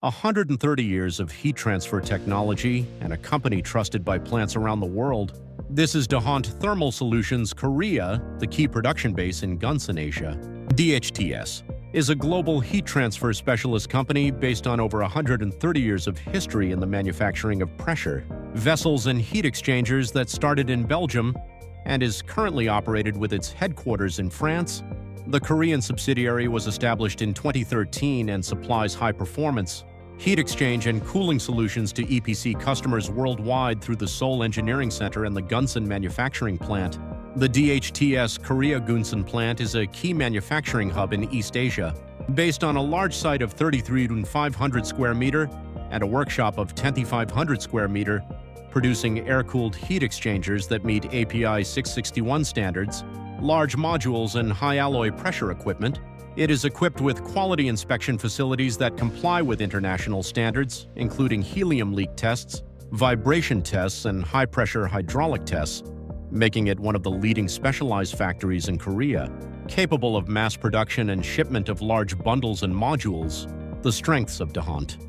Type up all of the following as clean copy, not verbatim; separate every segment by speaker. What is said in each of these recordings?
Speaker 1: 130 years of heat transfer technology and a company trusted by plants around the world. This is DaHont Thermal Solutions Korea, the key production base in Gunsan, Asia. DHTS is a global heat transfer specialist company based on over 130 years of history in the manufacturing of pressure vessels and heat exchangers that started in Belgium and is currently operated with its headquarters in France. The Korean subsidiary was established in 2013 and supplies high-performance heat exchange and cooling solutions to EPC customers worldwide through the Seoul Engineering Center and the Gunsan Manufacturing Plant. The DHTS Korea Gunsan Plant is a key manufacturing hub in East Asia, based on a large site of 33,500 square meter and a workshop of 10,500 square meter, producing air-cooled heat exchangers that meet API 661 standards, large modules and high-alloy pressure equipment. It is equipped with quality inspection facilities that comply with international standards, including helium leak tests, vibration tests, and high-pressure hydraulic tests, making it one of the leading specialized factories in Korea, capable of mass production and shipment of large bundles and modules. The strengths of DaHont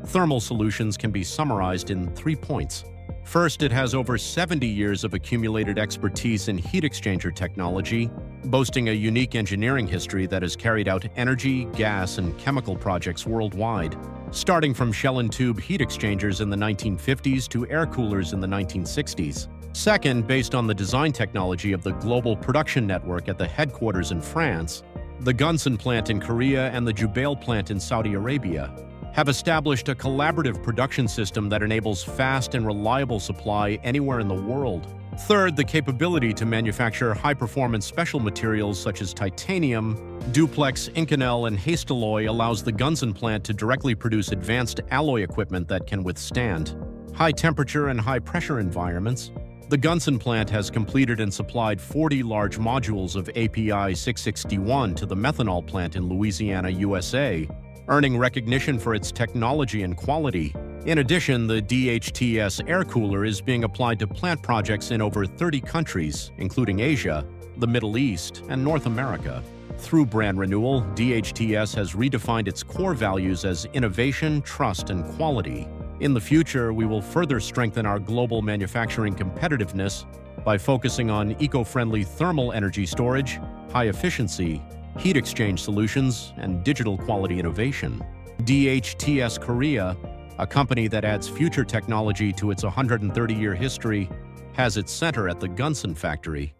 Speaker 1: Thermal Solutions can be summarized in 3 points. First, it has over 70 years of accumulated expertise in heat exchanger technology, boasting a unique engineering history that has carried out energy, gas, and chemical projects worldwide, starting from shell and tube heat exchangers in the 1950s to air coolers in the 1960s. Second, based on the design technology of the global production network at the headquarters in France, the Gunsan plant in Korea and the Jubail plant in Saudi Arabia have established a collaborative production system that enables fast and reliable supply anywhere in the world. Third, the capability to manufacture high-performance special materials such as titanium, duplex, Inconel, and Hastalloy allows the Gunsan plant to directly produce advanced alloy equipment that can withstand high-temperature and high-pressure environments. The Gunsan plant has completed and supplied 40 large modules of API 661 to the methanol plant in Louisiana, USA, earning recognition for its technology and quality. In addition, the DHTS air cooler is being applied to plant projects in over 30 countries, including Asia, the Middle East, and North America. Through brand renewal, DHTS has redefined its core values as innovation, trust, and quality. In the future, we will further strengthen our global manufacturing competitiveness by focusing on eco-friendly thermal energy storage, high efficiency, heat exchange solutions, and digital quality innovation. DHTS Korea, a company that adds future technology to its 130-year history, has its center at the Gunsan factory.